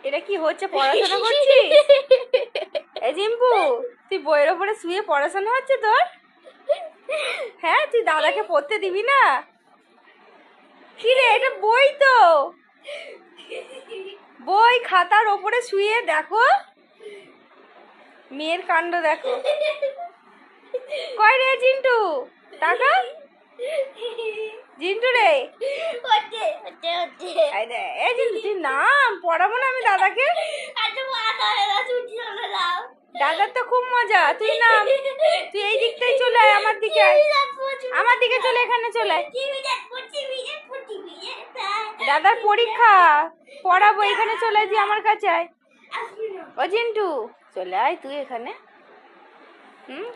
এটা কি হচ্ছে? পড়াশোনা করছিস? এই জিম্পু, তুই বইয়ের ওপরে শুয়ে পড়াশোনা হচ্ছে তোর? হ্যাঁ, তুই দাদাকে পড়তে দিবি না? কি রে, এটা বই তো। বই খাতার ওপরে শুয়ে দেখো, মেয়ের কাণ্ড দেখো। কই রে জিন্টু, টাকা জিন্টু রে। এই জিন্টু, তুই নাম, পড়াবো না আমি দাদাকে। দাদার তো খুব মজা, তুই নাম। তুই এই দিকটাই চলে আয়, আমার দিকে আয়, আমার দিকে চলে, এখানে চলে আয়। দাদার পরীক্ষা, পড়াবো, এখানে চলে আয়, তুই আমার কাছে আয়। ও জিন্টু, চলে আয় তুই এখানে। হুম।